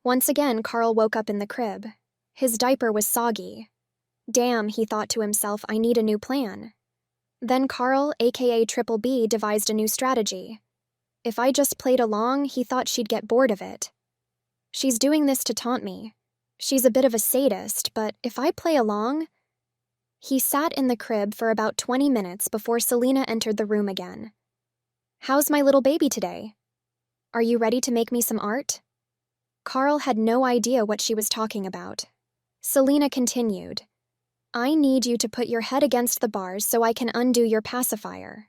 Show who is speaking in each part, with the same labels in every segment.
Speaker 1: Once again, Carl woke up in the crib. His diaper was soggy. Damn, he thought to himself, I need a new plan. Then Carl, aka Triple B, devised a new strategy. If I just played along, he thought she'd get bored of it. She's doing this to taunt me. She's a bit of a sadist, but if I play along... He sat in the crib for about 20 minutes before Selena entered the room again. How's my little baby today? Are you ready to make me some art? Carl had no idea what she was talking about. Selena continued. I need you to put your head against the bars so I can undo your pacifier.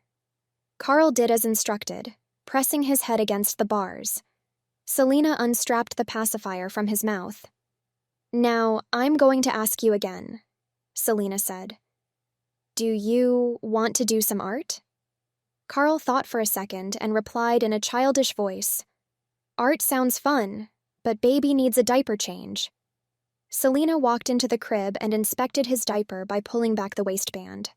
Speaker 1: Carl did as instructed, pressing his head against the bars. Selena unstrapped the pacifier from his mouth. Now, I'm going to ask you again, Selena said. Do you want to do some art? Carl thought for a second and replied in a childish voice. Art sounds fun, but baby needs a diaper change. Selena walked into the crib and inspected his diaper by pulling back the waistband.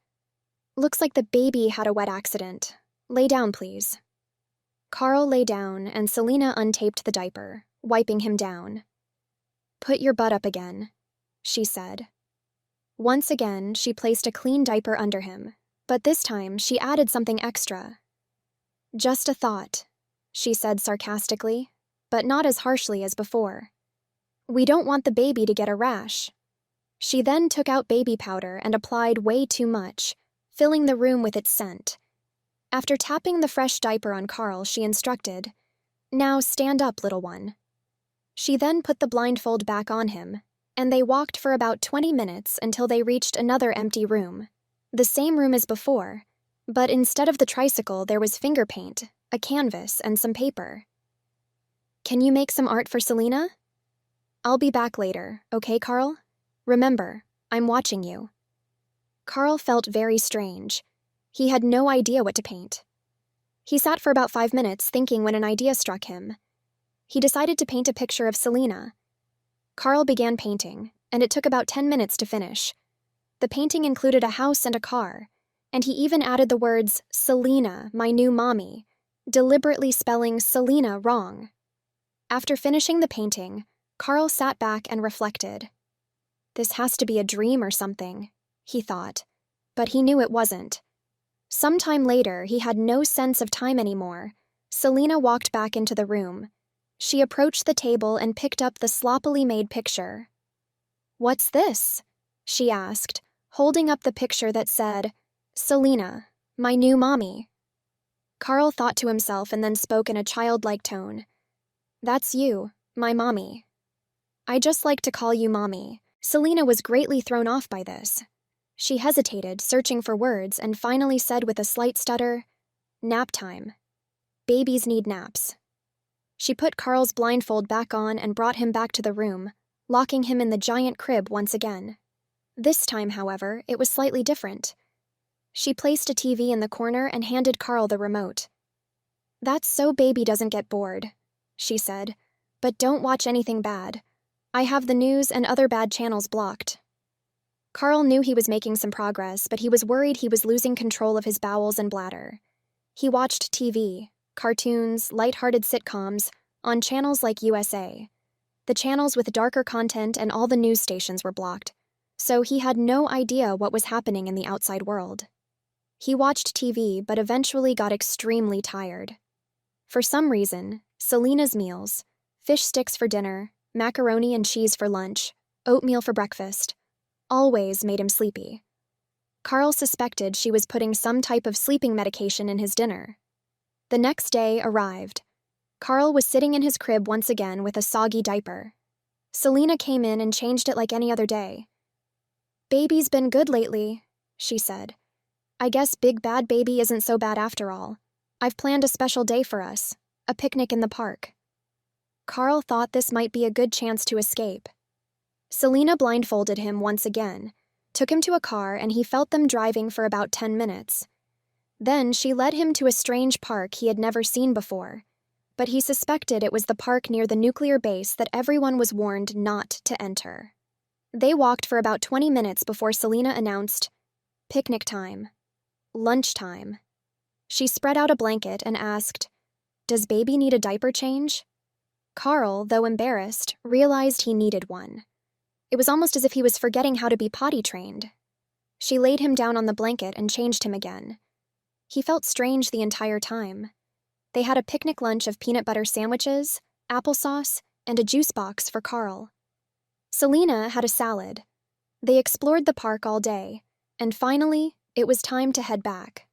Speaker 1: Looks like the baby had a wet accident. Lay down, please. Carl lay down and Selena untaped the diaper, wiping him down. Put your butt up again, she said. Once again, she placed a clean diaper under him, but this time she added something extra. Just a thought, she said sarcastically, but not as harshly as before. We don't want the baby to get a rash. She then took out baby powder and applied way too much, filling the room with its scent. After tapping the fresh diaper on Carl, she instructed, Now stand up, little one. She then put the blindfold back on him, and they walked for about 20 minutes until they reached another empty room. The same room as before, but instead of the tricycle there was finger paint, a canvas, and some paper. Can you make some art for Selena? I'll be back later, okay, Carl? Remember, I'm watching you. Carl felt very strange. He had no idea what to paint. He sat for about 5 minutes thinking when an idea struck him. He decided to paint a picture of Selena. Carl began painting, and it took about 10 minutes to finish. The painting included a house and a car, and he even added the words, Selena, my new mommy, deliberately spelling Selena wrong. After finishing the painting, Carl sat back and reflected. This has to be a dream or something, he thought, but he knew it wasn't. Sometime later, he had no sense of time anymore. Selena walked back into the room. She approached the table and picked up the sloppily made picture. What's this? She asked, holding up the picture that said, Selena, my new mommy. Carl thought to himself and then spoke in a childlike tone. That's you, my mommy. I just like to call you mommy. Selena was greatly thrown off by this. She hesitated, searching for words, and finally said with a slight stutter, Nap time. Babies need naps. She put Carl's blindfold back on and brought him back to the room, locking him in the giant crib once again. This time, however, it was slightly different. She placed a TV in the corner and handed Carl the remote. That's so baby doesn't get bored, she said, but don't watch anything bad. I have the news and other bad channels blocked. Carl knew he was making some progress, but he was worried he was losing control of his bowels and bladder. He watched TV, cartoons, light-hearted sitcoms, on channels like USA. The channels with darker content and all the news stations were blocked, so he had no idea what was happening in the outside world. He watched TV, but eventually got extremely tired. For some reason, Selena's meals, fish sticks for dinner, macaroni and cheese for lunch, oatmeal for breakfast, always made him sleepy. Carl suspected she was putting some type of sleeping medication in his dinner. The next day arrived. Carl was sitting in his crib once again with a soggy diaper. Selena came in and changed it like any other day. Baby's been good lately, she said. I guess Big Bad Baby isn't so bad after all. I've planned a special day for us, a picnic in the park. Carl thought this might be a good chance to escape. Selena blindfolded him once again, took him to a car, and he felt them driving for about 10 minutes. Then she led him to a strange park he had never seen before, but he suspected it was the park near the nuclear base that everyone was warned not to enter. They walked for about 20 minutes before Selena announced, Picnic time. Lunchtime. She spread out a blanket and asked, Does baby need a diaper change? Carl, though embarrassed, realized he needed one. It was almost as if he was forgetting how to be potty trained. She laid him down on the blanket and changed him again. He felt strange the entire time. They had a picnic lunch of peanut butter sandwiches, applesauce, and a juice box for Carl. Selena had a salad. They explored the park all day, and finally, it was time to head back.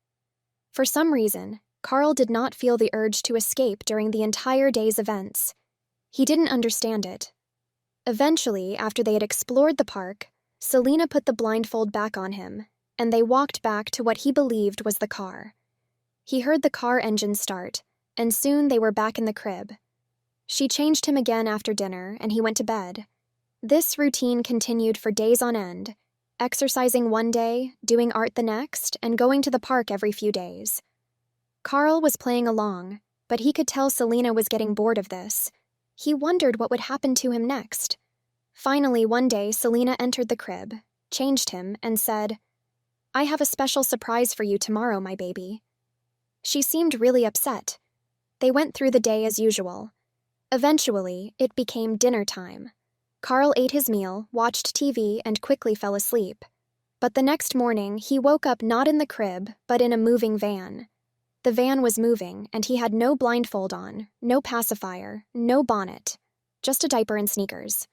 Speaker 1: For some reason, Carl did not feel the urge to escape during the entire day's events. He didn't understand it. Eventually, after they had explored the park, Selena put the blindfold back on him, and they walked back to what he believed was the car. He heard the car engine start, and soon they were back in the crib. She changed him again after dinner, and he went to bed. This routine continued for days on end, exercising one day, doing art the next, and going to the park every few days. Carl was playing along, but he could tell Selena was getting bored of this. He wondered what would happen to him next. Finally, one day, Selena entered the crib, changed him, and said, "I have a special surprise for you tomorrow, my baby." She seemed really upset. They went through the day as usual. Eventually, it became dinner time. Carl ate his meal, watched TV, and quickly fell asleep. But the next morning, he woke up not in the crib, but in a moving van. The van was moving, and he had no blindfold on, no pacifier, no bonnet, just a diaper and sneakers.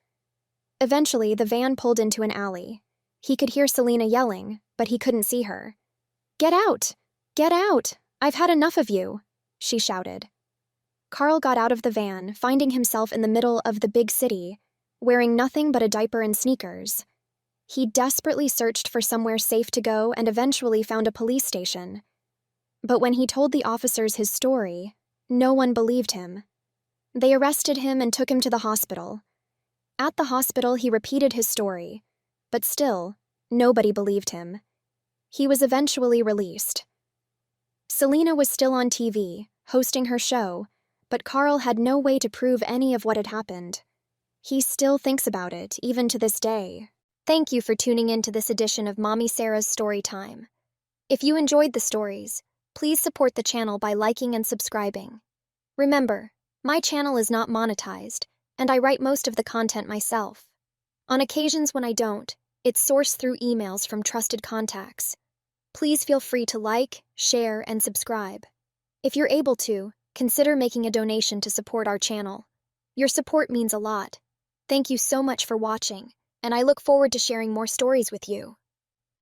Speaker 1: Eventually, the van pulled into an alley. He could hear Selena yelling, but he couldn't see her. "Get out! Get out! I've had enough of you!" she shouted. Carl got out of the van, finding himself in the middle of the big city, wearing nothing but a diaper and sneakers. He desperately searched for somewhere safe to go and eventually found a police station. But when he told the officers his story, no one believed him. They arrested him and took him to the hospital. At the hospital, he repeated his story, but still, nobody believed him. He was eventually released. Selena was still on TV, hosting her show, but Carl had no way to prove any of what had happened. He still thinks about it, even to this day. Thank you for tuning in to this edition of Mommy Sarah's Story Time. If you enjoyed the stories, please support the channel by liking and subscribing. Remember, my channel is not monetized, and I write most of the content myself. On occasions when I don't, it's sourced through emails from trusted contacts. Please feel free to like, share, and subscribe. If you're able to, consider making a donation to support our channel. Your support means a lot. Thank you so much for watching, and I look forward to sharing more stories with you.